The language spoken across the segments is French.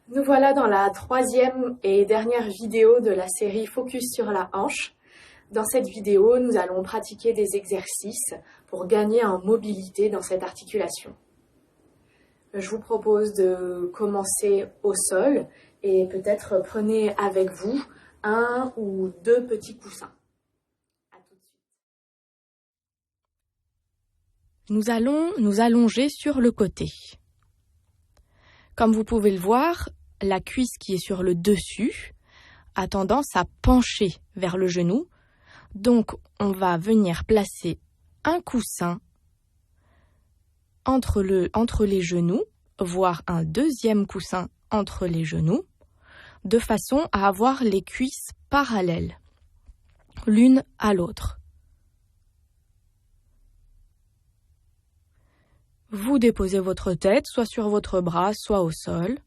Nous voilà dans la troisième et dernière vidéo de la série Focus sur la hanche. Dans cette vidéo, nous allons pratiquer des exercices pour gagner en mobilité dans cette articulation. Je vous propose de commencer au sol et peut-être prenez avec vous un ou deux petits coussins. À tout de suite. Nous allons nous allonger sur le côté. Comme vous pouvez le voir, la cuisse qui est sur le dessus a tendance à pencher vers le genou. Donc, on va venir placer un coussin entre les genoux, voire un deuxième coussin entre les genoux, de façon à avoir les cuisses parallèles, l'une à l'autre. Vous déposez votre tête soit sur votre bras, soit au sol,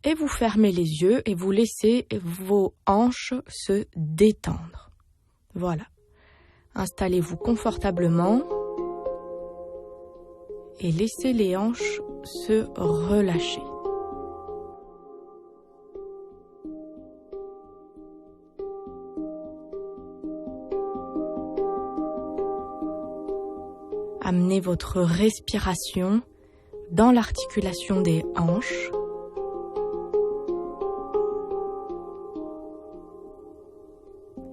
et vous fermez les yeux et vous laissez vos hanches se détendre. Voilà. Installez-vous confortablement et laissez les hanches se relâcher. Amenez votre respiration dans l'articulation des hanches.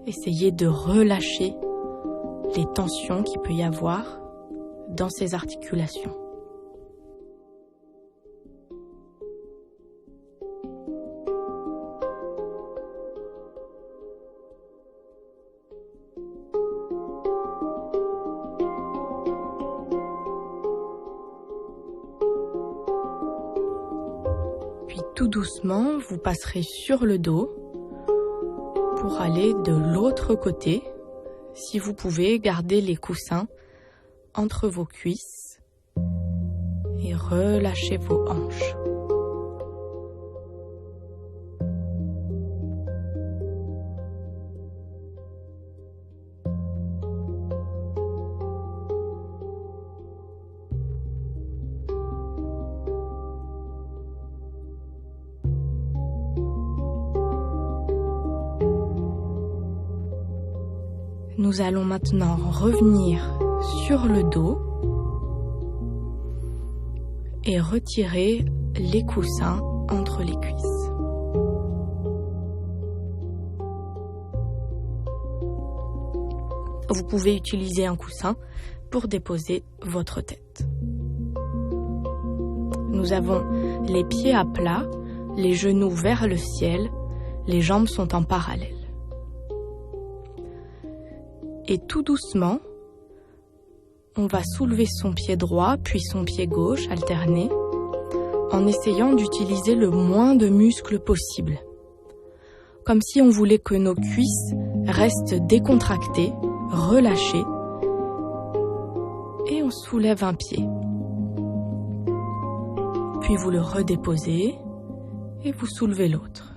Essayez de relâcher les tensions qu'il peut y avoir dans ces articulations. Puis tout doucement, vous passerez sur le dos pour aller de l'autre côté. Si vous pouvez, gardez les coussins entre vos cuisses et relâchez vos hanches. Nous allons maintenant revenir sur le dos et retirer les coussins entre les cuisses. Vous pouvez utiliser un coussin pour déposer votre tête. Nous avons les pieds à plat, les genoux vers le ciel, les jambes sont en parallèle. Et tout doucement, on va soulever son pied droit puis son pied gauche alterné en essayant d'utiliser le moins de muscles possible. Comme si on voulait que nos cuisses restent décontractées, relâchées. Et on soulève un pied. Puis vous le redéposez et vous soulevez l'autre.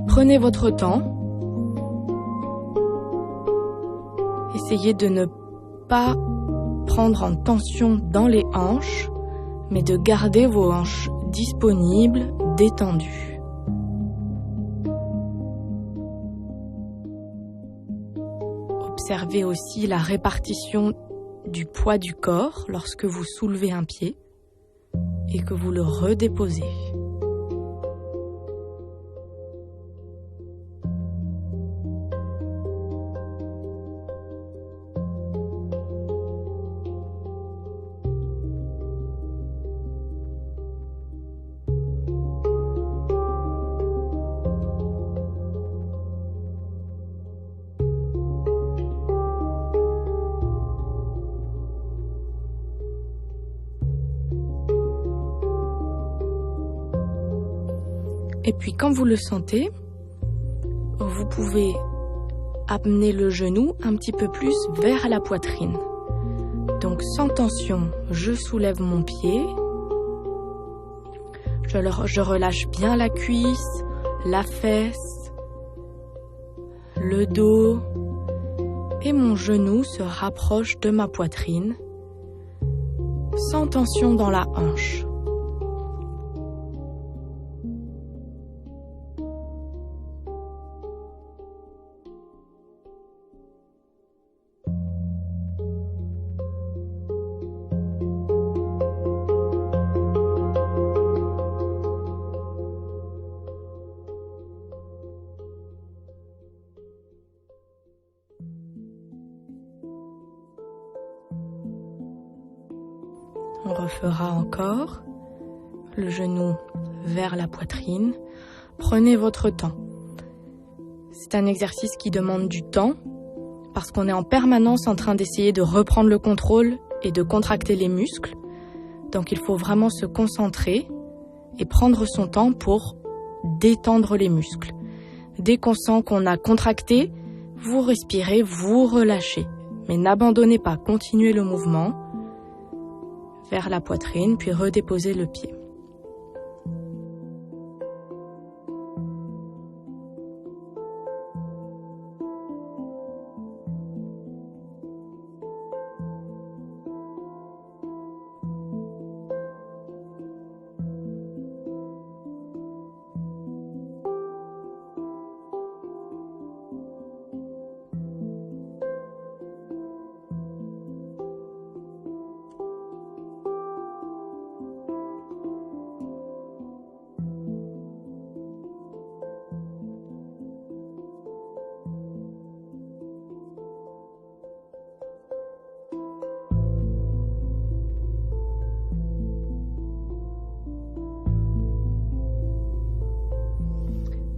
Prenez votre temps. Essayez de ne pas prendre en tension dans les hanches, mais de garder vos hanches disponibles, détendues. Observez aussi la répartition du poids du corps lorsque vous soulevez un pied et que vous le redéposez. Et puis quand vous le sentez, vous pouvez amener le genou un petit peu plus vers la poitrine. Donc sans tension, je soulève mon pied, je relâche bien la cuisse, la fesse, le dos et mon genou se rapproche de ma poitrine sans tension dans la hanche. On refera encore. Le genou vers la poitrine. Prenez votre temps. C'est un exercice qui demande du temps parce qu'on est en permanence en train d'essayer de reprendre le contrôle et de contracter les muscles. Donc il faut vraiment se concentrer et prendre son temps pour détendre les muscles. Dès qu'on sent qu'on a contracté, vous respirez, vous relâchez. Mais n'abandonnez pas, continuez le mouvement vers la poitrine, puis redéposez le pied.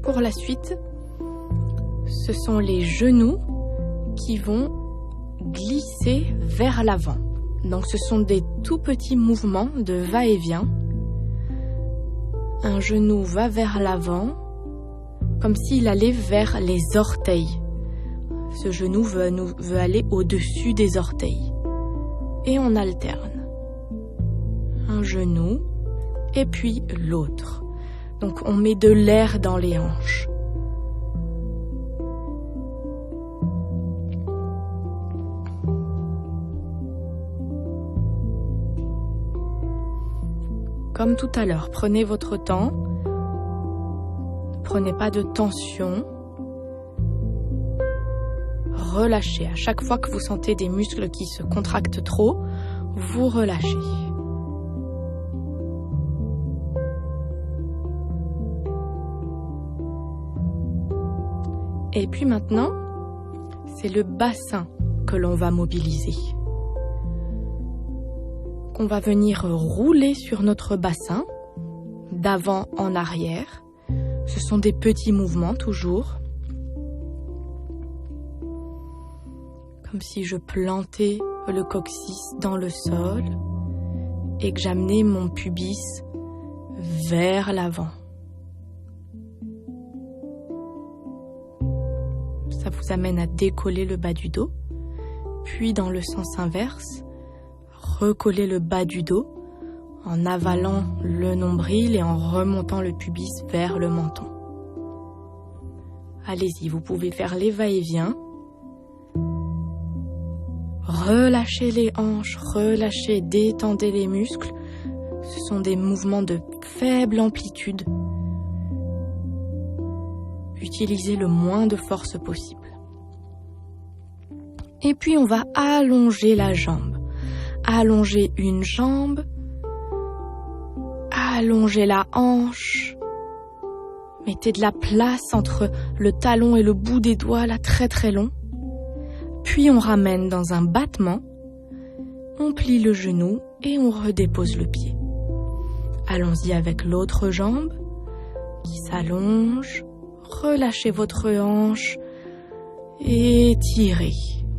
Pour la suite, ce sont les genoux qui vont glisser vers l'avant. Donc ce sont des tout petits mouvements de va-et-vient. Un genou va vers l'avant, comme s'il allait vers les orteils. Ce genou veut aller au-dessus des orteils. Et on alterne. Un genou et puis l'autre. Donc on met de l'air dans les hanches. Comme tout à l'heure, prenez votre temps. Ne prenez pas de tension. Relâchez. À chaque fois que vous sentez des muscles qui se contractent trop, vous relâchez. Et puis maintenant, c'est le bassin que l'on va mobiliser. On va venir rouler sur notre bassin, d'avant en arrière. Ce sont des petits mouvements toujours. Comme si je plantais le coccyx dans le sol et que j'amenais mon pubis vers l'avant. Ça vous amène à décoller le bas du dos, puis dans le sens inverse, recoller le bas du dos en avalant le nombril et en remontant le pubis vers le menton. Allez-y, vous pouvez faire les va-et-vient. Relâchez les hanches, relâchez, détendez les muscles. Ce sont des mouvements de faible amplitude. Utilisez le moins de force possible. Et puis on va allonger la jambe. Allonger une jambe. Allonger la hanche. Mettez de la place entre le talon et le bout des doigts, là très très long. Puis on ramène dans un battement. On plie le genou et on redépose le pied. Allons-y avec l'autre jambe qui s'allonge. Relâchez votre hanche, étirez.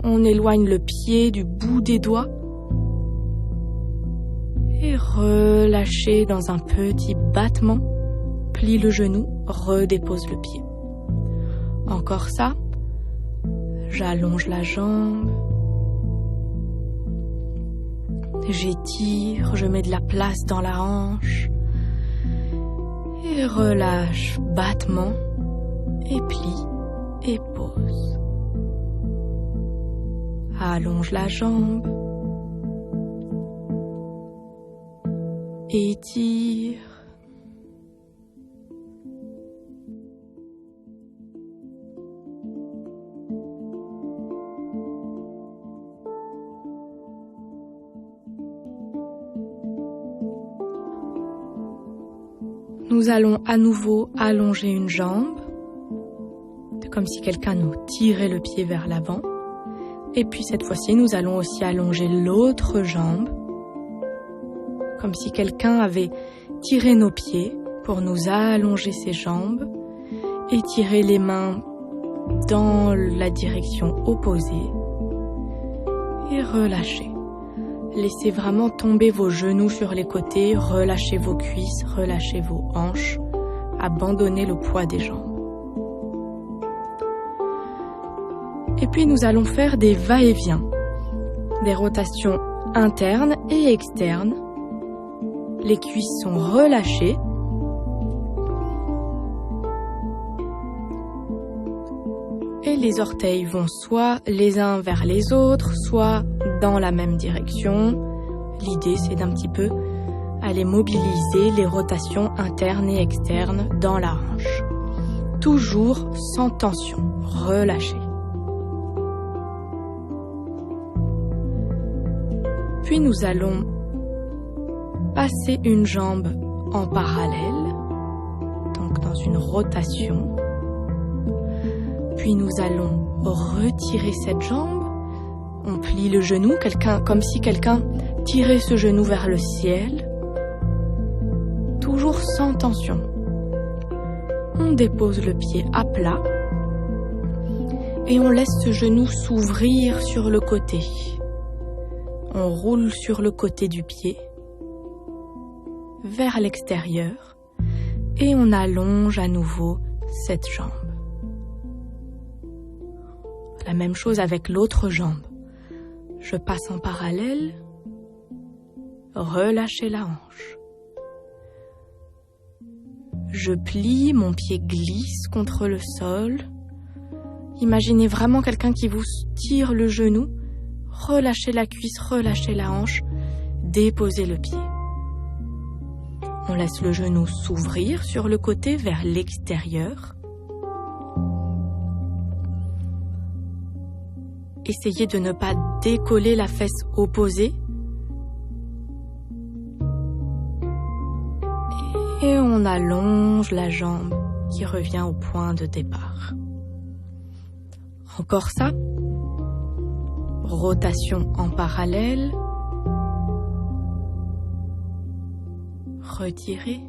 On éloigne le pied du bout des doigts et relâchez dans un petit battement. Plie le genou, redépose le pied. Encore ça. J'allonge la jambe. J'étire, je mets de la place dans la hanche. Et relâche, battement. Et plie et pose. Allonge la jambe. Étire. Nous allons à nouveau allonger une jambe. C'est comme si quelqu'un nous tirait le pied vers l'avant. Et puis cette fois-ci, nous allons aussi allonger l'autre jambe. comme si quelqu'un avait tiré nos pieds pour nous allonger ses jambes et tirer les mains dans la direction opposée et relâcher. Laissez vraiment tomber vos genoux sur les côtés, relâchez vos cuisses, relâchez vos hanches, abandonnez le poids des jambes. Et puis nous allons faire des va-et-vient, des rotations internes et externes. Les cuisses sont relâchées. Et les orteils vont soit les uns vers les autres, soit dans la même direction. L'idée, c'est d'un petit peu aller mobiliser les rotations internes et externes dans la hanche. Toujours sans tension, relâché. Puis nous allons passer une jambe en parallèle, donc dans une rotation. Puis nous allons retirer cette jambe. On plie le genou, comme si quelqu'un tirait ce genou vers le ciel. Toujours sans tension. On dépose le pied à plat. Et on laisse ce genou s'ouvrir sur le côté. On roule sur le côté du pied, vers l'extérieur, et on allonge à nouveau cette jambe. La même chose avec l'autre jambe. Je passe en parallèle, relâchez la hanche. Je plie, mon pied glisse contre le sol. Imaginez vraiment quelqu'un qui vous tire le genou. Relâchez la cuisse, relâchez la hanche, déposez le pied. On laisse le genou s'ouvrir sur le côté vers l'extérieur. Essayez de ne pas décoller la fesse opposée. Et on allonge la jambe qui revient au point de départ. Encore ça. Rotation en parallèle. Retirez.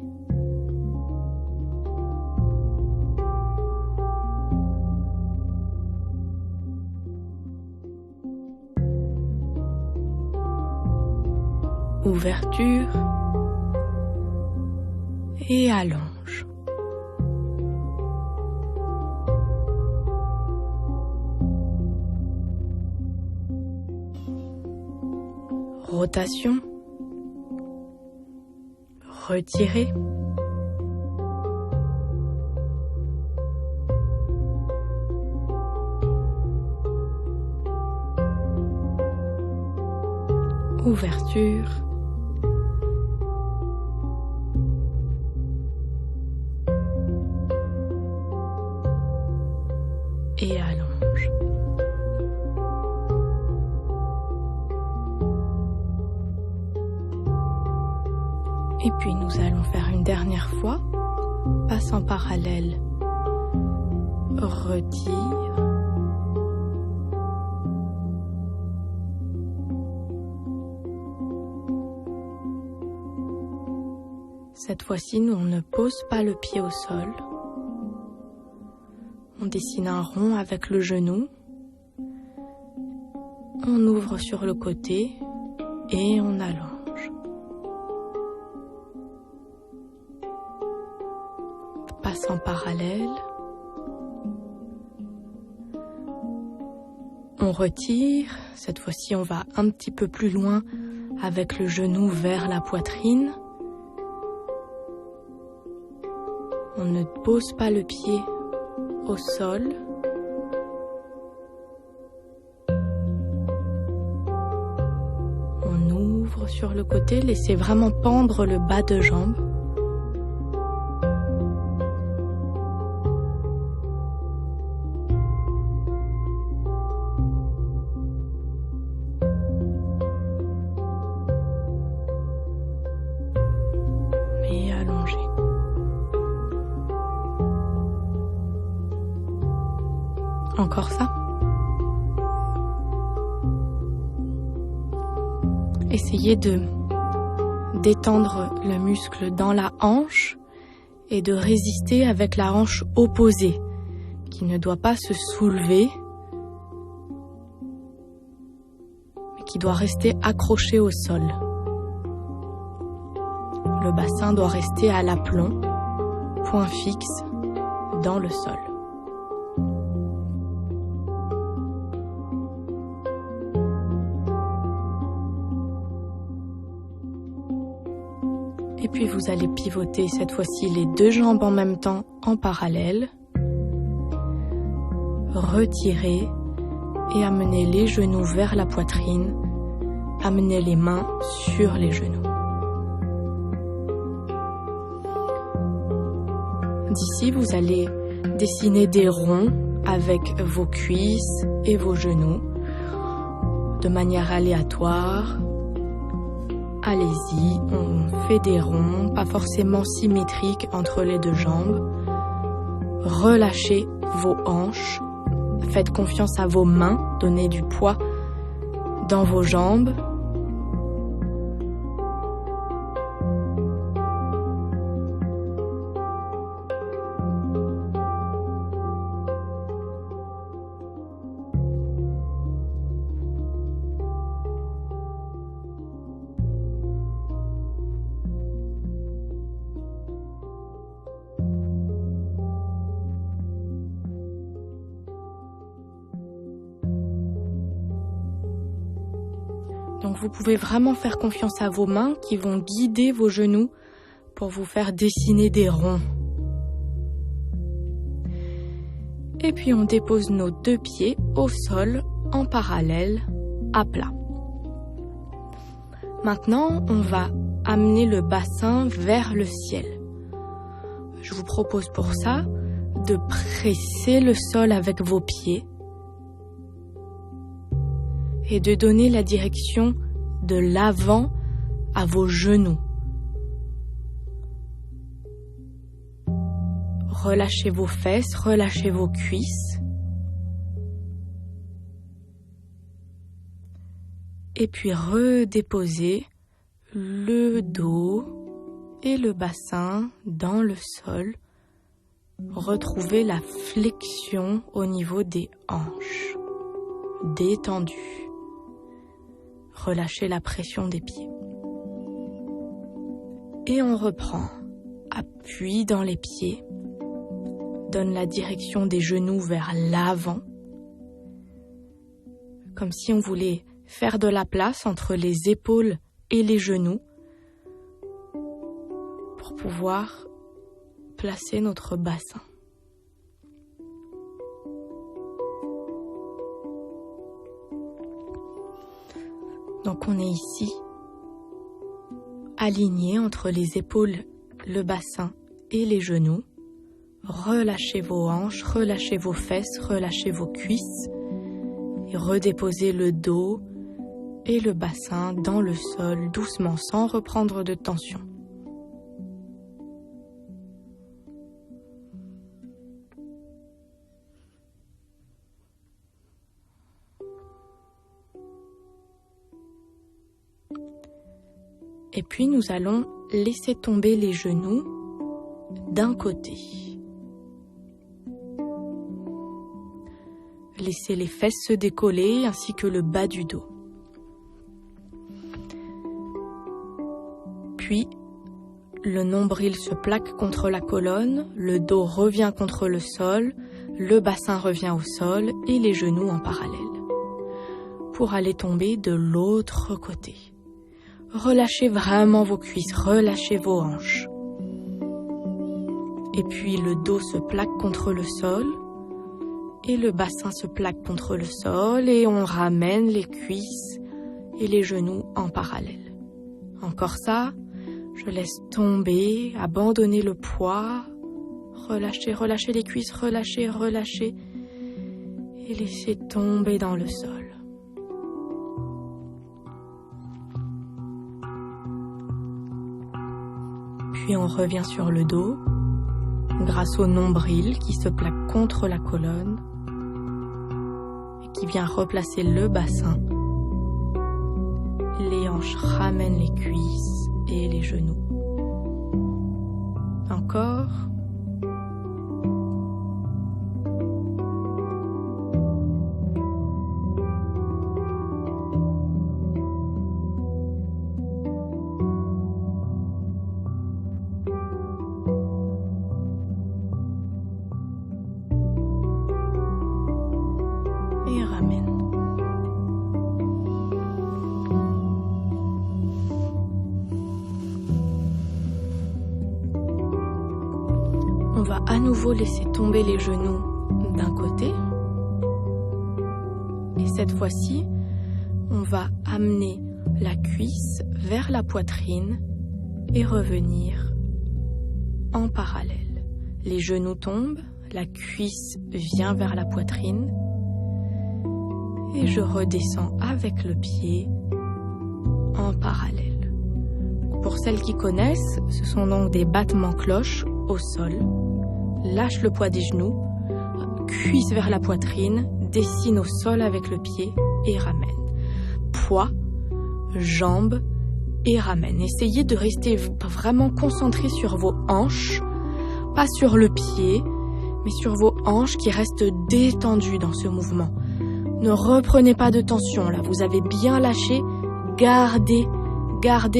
Ouverture. Et allonge. Rotation. Retirez. Ouverture. Et allonge. Et puis nous allons faire une dernière fois. Passe en parallèle. Retire. Cette fois-ci, nous, on ne pose pas le pied au sol. On dessine un rond avec le genou. On ouvre sur le côté et on allonge. Passe en parallèle. On retire. Cette fois-ci, on va un petit peu plus loin avec le genou vers la poitrine. On ne pose pas le pied au sol. On ouvre sur le côté, laissez vraiment pendre le bas de jambe. Et allongez. Encore ça. Essayez de d'étendre le muscle dans la hanche et de résister avec la hanche opposée, qui ne doit pas se soulever, mais qui doit rester accrochée au sol. Le bassin doit rester à l'aplomb, point fixe dans le sol. Et puis vous allez pivoter cette fois-ci les deux jambes en même temps en parallèle. Retirez et amenez les genoux vers la poitrine. Amenez les mains sur les genoux. D'ici, vous allez dessiner des ronds avec vos cuisses et vos genoux de manière aléatoire. Allez-y, on fait des ronds, pas forcément symétriques entre les deux jambes. Relâchez vos hanches, faites confiance à vos mains, donnez du poids dans vos jambes. Donc vous pouvez vraiment faire confiance à vos mains qui vont guider vos genoux pour vous faire dessiner des ronds. Et puis on dépose nos deux pieds au sol en parallèle, à plat. Maintenant, on va amener le bassin vers le ciel. Je vous propose pour ça de presser le sol avec vos pieds et de donner la direction de l'avant à vos genoux. Relâchez vos fesses, relâchez vos cuisses. Et puis redéposez le dos et le bassin dans le sol. Retrouvez la flexion au niveau des hanches. Détendu. Relâchez la pression des pieds. Et on reprend. Appui dans les pieds. Donne la direction des genoux vers l'avant. Comme si on voulait faire de la place entre les épaules et les genoux pour pouvoir placer notre bassin. Donc on est ici, aligné entre les épaules, le bassin et les genoux. Relâchez vos hanches, relâchez vos fesses, relâchez vos cuisses et redéposez le dos et le bassin dans le sol doucement sans reprendre de tension. Et puis nous allons laisser tomber les genoux d'un côté. Laissez les fesses se décoller ainsi que le bas du dos. Puis, le nombril se plaque contre la colonne, le dos revient contre le sol, le bassin revient au sol et les genoux en parallèle. Pour aller tomber de l'autre côté. Relâchez vraiment vos cuisses, relâchez vos hanches. Et puis le dos se plaque contre le sol et le bassin se plaque contre le sol et on ramène les cuisses et les genoux en parallèle. Encore ça, je laisse tomber, abandonner le poids, relâchez, relâchez les cuisses, relâchez, relâchez et laissez tomber dans le sol. Puis on revient sur le dos, grâce au nombril qui se plaque contre la colonne et qui vient replacer le bassin. Les hanches ramènent les cuisses et les genoux. Encore. Et ramène. On va à nouveau laisser tomber les genoux d'un côté. Et cette fois-ci, on va amener la cuisse vers la poitrine et revenir en parallèle. Les genoux tombent, la cuisse vient vers la poitrine et je redescends avec le pied en parallèle. Pour celles qui connaissent, ce sont donc des battements cloches au sol. Lâche le poids des genoux, cuisse vers la poitrine, dessine au sol avec le pied et ramène. Poids, jambes et ramène. Essayez de rester vraiment concentré sur vos hanches, pas sur le pied, mais sur vos hanches qui restent détendues dans ce mouvement. Ne reprenez pas de tension là, vous avez bien lâché, gardez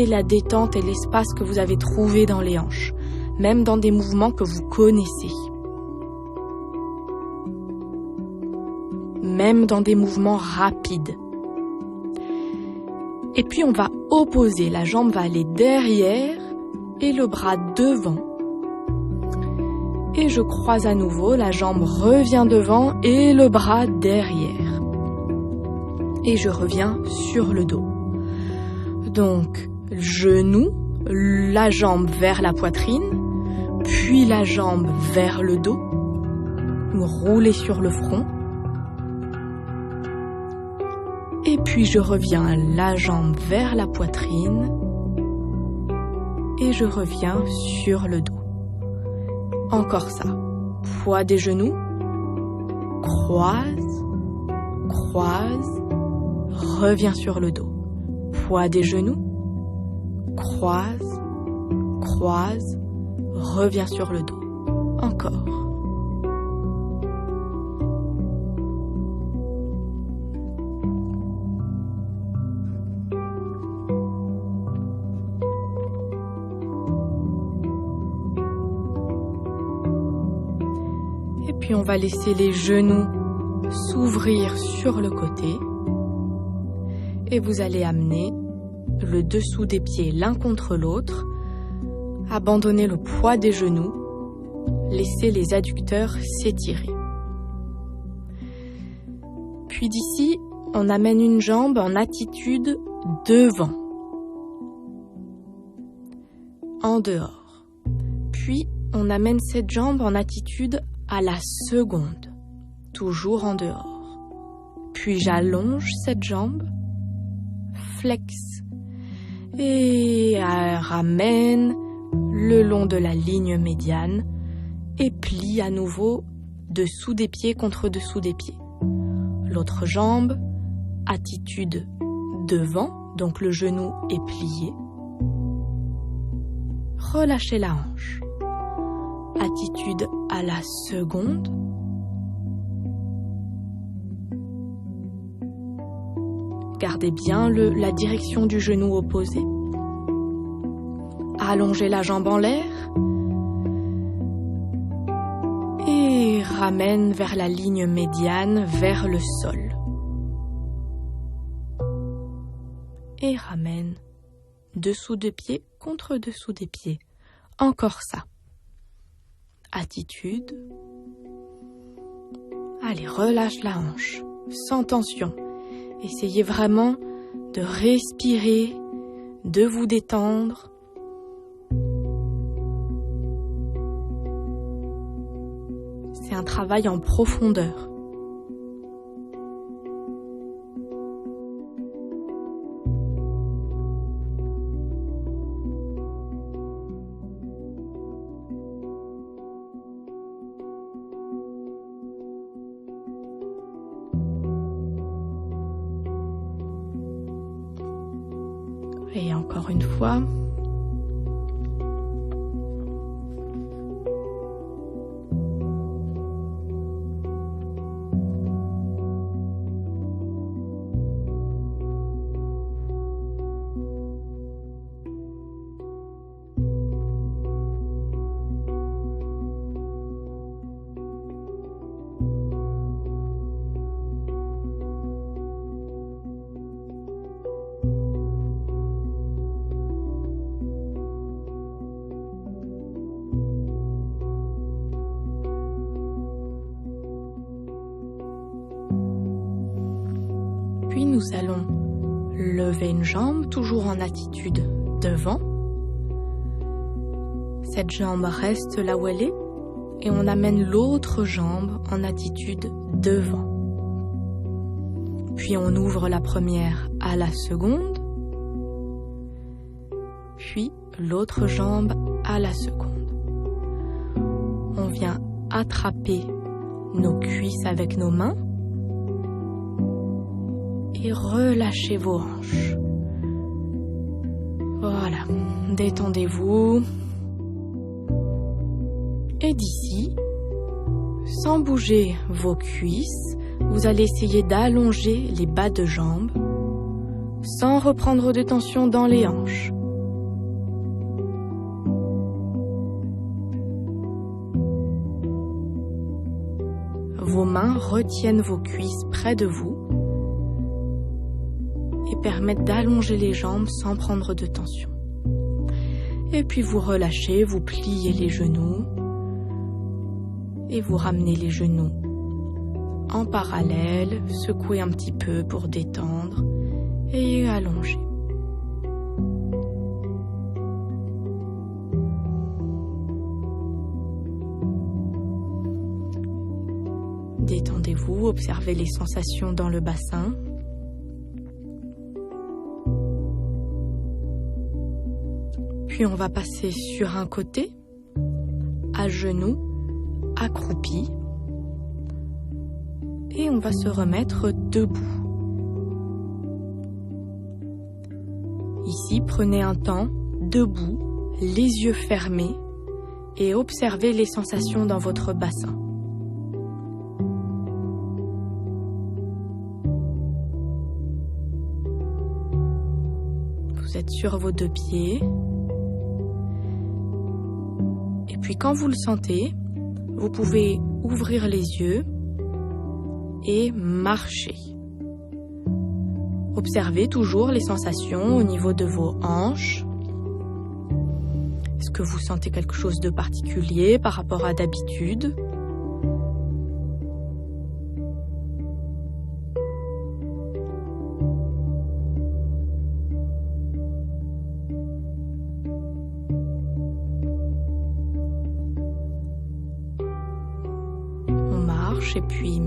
la détente et l'espace que vous avez trouvé dans les hanches, même dans des mouvements que vous connaissez. Même dans des mouvements rapides. Et puis on va opposer, la jambe va aller derrière et le bras devant. Et je croise à nouveau, la jambe revient devant et le bras derrière. Et je reviens sur le dos. Donc, genou, la jambe vers la poitrine, puis la jambe vers le dos, roulez sur le front. Et puis je reviens la jambe vers la poitrine et je reviens sur le dos. Encore ça. Poids des genoux, croise, reviens sur le dos. Poids des genoux, croise, reviens sur le dos. Encore. Et puis on va laisser les genoux s'ouvrir sur le côté. Et vous allez amener le dessous des pieds l'un contre l'autre. Abandonnez le poids des genoux. Laissez les adducteurs s'étirer. Puis d'ici, on amène une jambe en attitude devant. En dehors. Puis, on amène cette jambe en attitude à la seconde. Toujours en dehors. Puis j'allonge cette jambe. Flex. Et ramène le long de la ligne médiane. Et plie à nouveau dessous des pieds contre dessous des pieds. L'autre jambe, attitude devant, donc le genou est plié. Relâchez la hanche. Attitude à la seconde. Gardez bien la direction du genou opposé. Allongez la jambe en l'air. Et ramène vers la ligne médiane, vers le sol. Et ramène dessous de pied contre dessous des pieds. Encore ça. Attitude. Allez, relâche la hanche, sans tension. Essayez vraiment de respirer, de vous détendre. C'est un travail en profondeur. Et encore une fois, Puis nous allons lever une jambe, toujours en attitude devant. Cette jambe reste là où elle est et on amène l'autre jambe en attitude devant. Puis on ouvre la première à la seconde, puis l'autre jambe à la seconde. On vient attraper nos cuisses avec nos mains et relâchez vos hanches. Voilà, détendez-vous. Et d'ici, sans bouger vos cuisses, vous allez essayer d'allonger les bas de jambes sans reprendre de tension dans les hanches. Vos mains retiennent vos cuisses près de vous et permettent d'allonger les jambes sans prendre de tension. Et puis vous relâchez, vous pliez les genoux et vous ramenez les genoux en parallèle, secouez un petit peu pour détendre et allonger. Détendez-vous, observez les sensations dans le bassin. Puis on va passer sur un côté, à genoux, accroupi. Et on va se remettre debout. Ici, prenez un temps debout, les yeux fermés et observez les sensations dans votre bassin. Vous êtes sur vos deux pieds. Et puis quand vous le sentez, vous pouvez ouvrir les yeux et marcher. Observez toujours les sensations au niveau de vos hanches. Est-ce que vous sentez quelque chose de particulier par rapport à d'habitude ? On marche et puis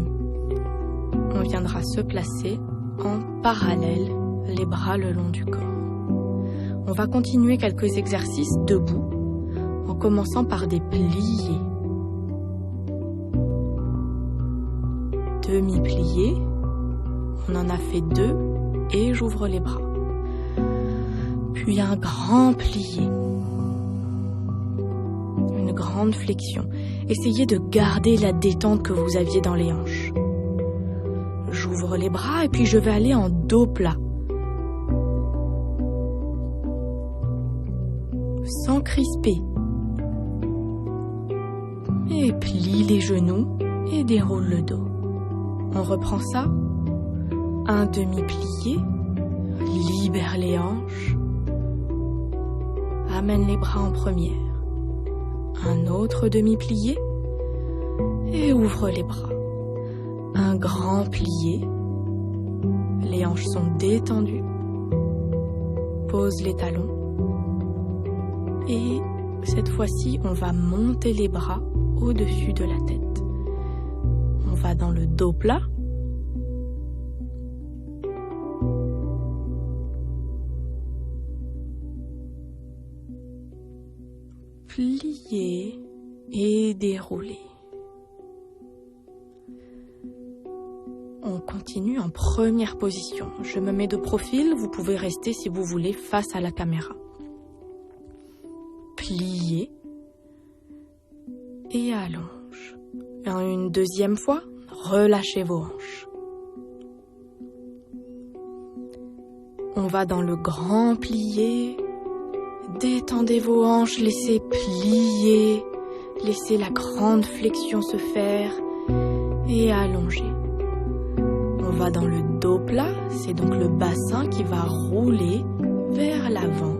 on viendra se placer en parallèle, les bras le long du corps. On va continuer quelques exercices debout, en commençant par des pliés. Demi-pliés, on en a fait 2 et j'ouvre les bras. Puis un grand plié, une grande flexion. Essayez de garder la détente que vous aviez dans les hanches. J'ouvre les bras et puis je vais aller en dos plat. Sans crisper. Et plie les genoux et déroule le dos. On reprend ça. Un demi-plié. Libère les hanches. Amène les bras en première. Un autre demi-plié. Et ouvre les bras. Un grand plié. Les hanches sont détendues. Pose les talons. Et cette fois-ci, on va monter les bras au-dessus de la tête. On va dans le dos plat. Plier et dérouler. On continue en première position. Je me mets de profil, vous pouvez rester si vous voulez face à la caméra. Pliez et allonge. Une deuxième fois, relâchez vos hanches. On va dans le grand plié. Détendez vos hanches, laissez plier, laissez la grande flexion se faire et allongez. On va dans le dos plat, c'est donc le bassin qui va rouler vers l'avant.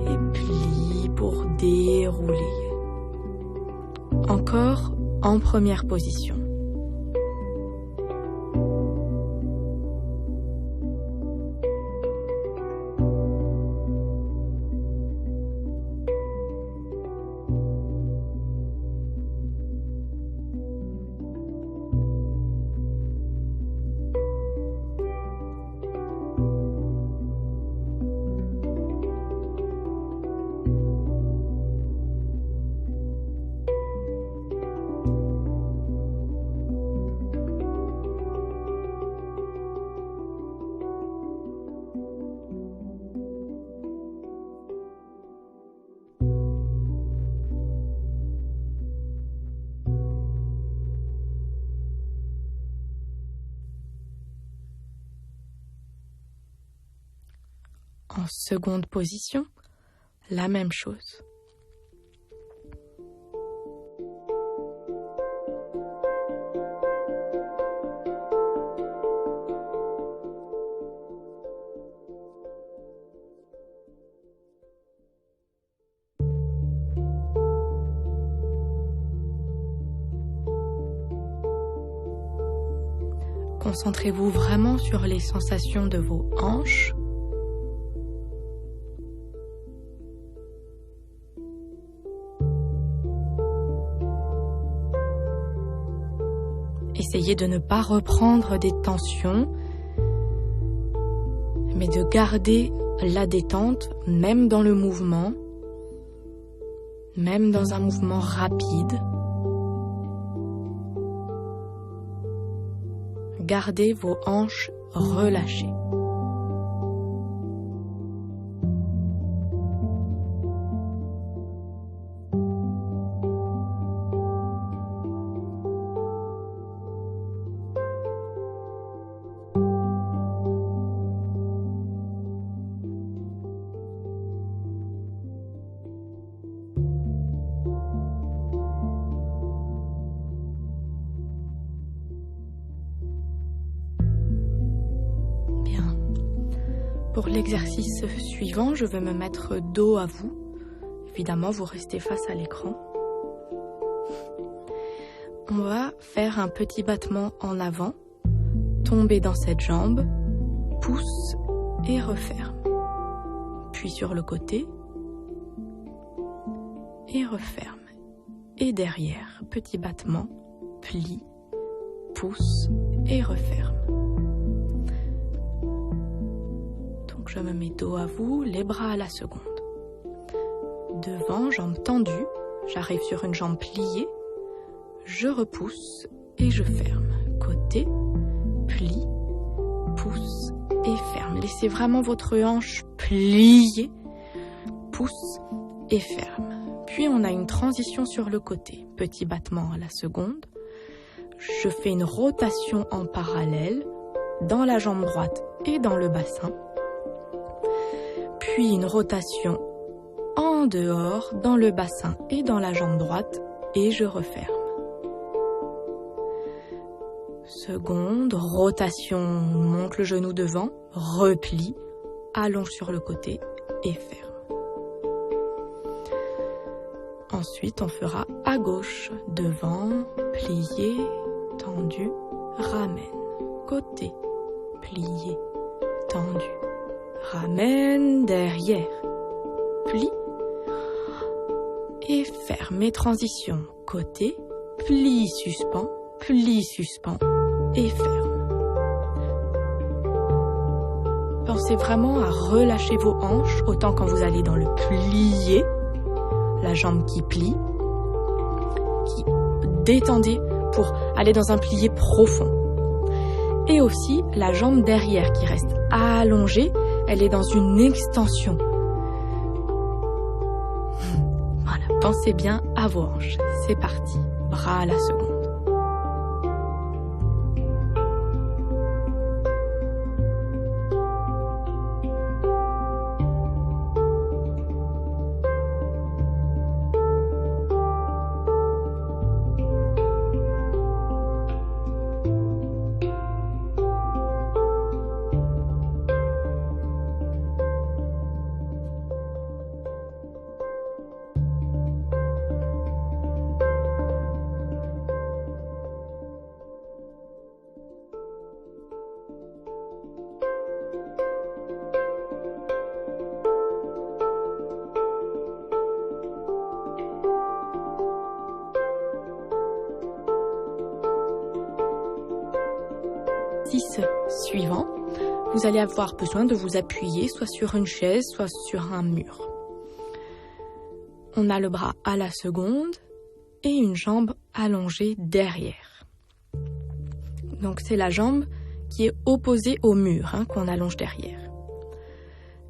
Et plie pour dérouler. Encore en première position. En seconde position, la même chose. Concentrez-vous vraiment sur les sensations de vos hanches. Essayez de ne pas reprendre des tensions, mais de garder la détente, même dans le mouvement, même dans un mouvement rapide. Gardez vos hanches relâchées. Pour l'exercice suivant, je vais me mettre dos à vous. Évidemment, vous restez face à l'écran. On va faire un petit battement en avant, tomber dans cette jambe, pousse et referme. Puis sur le côté et referme. Et derrière, petit battement, plie, pousse et referme. Je me mets dos à vous, les bras à la seconde. Devant, jambes tendues, j'arrive sur une jambe pliée, je repousse et je ferme. Côté, plie, pousse et ferme. Laissez vraiment votre hanche plier, pousse et ferme. Puis on a une transition sur le côté. Petit battement à la seconde. Je fais une rotation en parallèle dans la jambe droite et dans le bassin. Puis une rotation en dehors, dans le bassin et dans la jambe droite, et je referme. Seconde, rotation, monte le genou devant, replie, allonge sur le côté et ferme. Ensuite, on fera à gauche, devant, plié, tendu, ramène, côté, plié, tendu. Ramène, derrière, plie et ferme. Et transition, côté, plie, suspend et ferme. Pensez vraiment à relâcher vos hanches, autant quand vous allez dans le plié, la jambe qui plie, qui détendez pour aller dans un plié profond. Et aussi la jambe derrière qui reste allongée, elle est dans une extension. Voilà, pensez bien à vos hanches. C'est parti, bras à la seconde. suivant, vous allez avoir besoin de vous appuyer soit sur une chaise, soit sur un mur. On a le bras à la seconde et une jambe allongée derrière. Donc c'est la jambe qui est opposée au mur qu'on allonge derrière.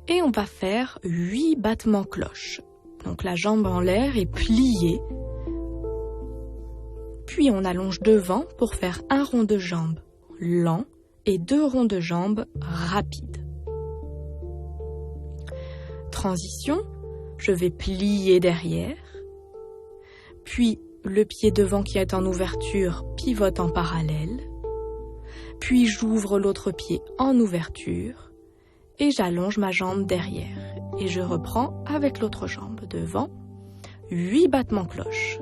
Et on va faire 8 battements cloche. Donc la jambe en l'air est pliée. Puis on allonge devant pour faire un rond de jambe lent et 2 ronds de jambe rapides. Transition, je vais plier derrière. Puis le pied devant qui est en ouverture pivote en parallèle. Puis j'ouvre l'autre pied en ouverture et j'allonge ma jambe derrière. Et je reprends avec l'autre jambe devant. 8 battements cloche.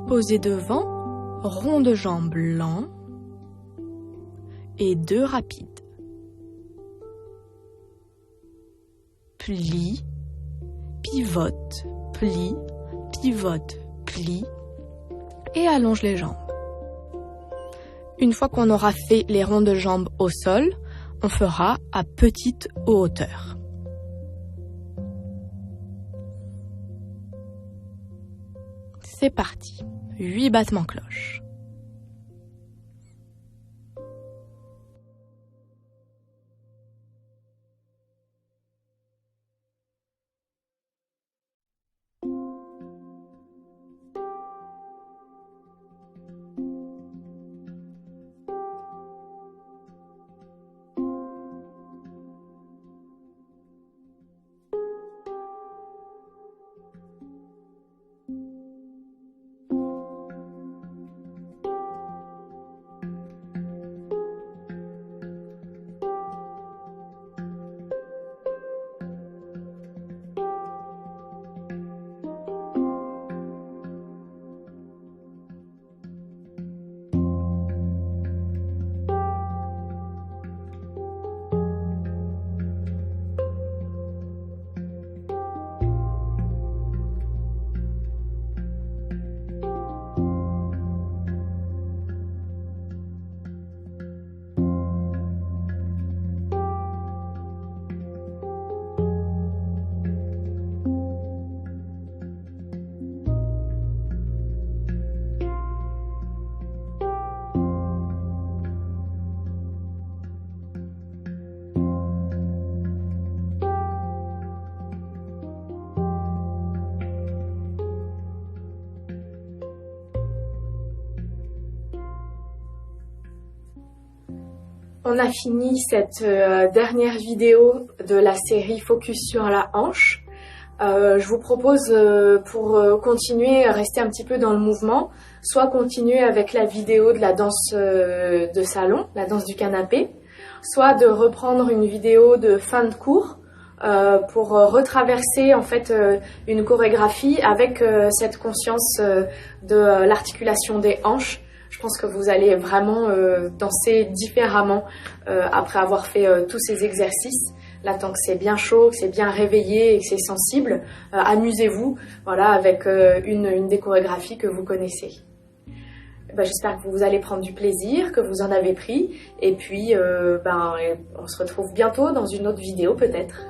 Posé devant, rond de jambe lent et 2 rapides. Plie, pivote, plie, pivote, plie et allonge les jambes. Une fois qu'on aura fait les ronds de jambes au sol, on fera à petite hauteur. C'est parti, 8 battements cloche. On a fini cette dernière vidéo de la série Focus sur la hanche. Je vous propose pour continuer à rester un petit peu dans le mouvement, soit continuer avec la vidéo de la danse de salon, la danse du canapé, soit de reprendre une vidéo de fin de cours pour retraverser en fait une chorégraphie avec cette conscience de l'articulation des hanches. Je pense que vous allez vraiment danser différemment après avoir fait tous ces exercices. Là, tant que c'est bien chaud, que c'est bien réveillé et que c'est sensible, amusez-vous voilà, avec une des chorégraphies que vous connaissez. J'espère que vous allez prendre du plaisir, que vous en avez pris. Et puis, on se retrouve bientôt dans une autre vidéo peut-être.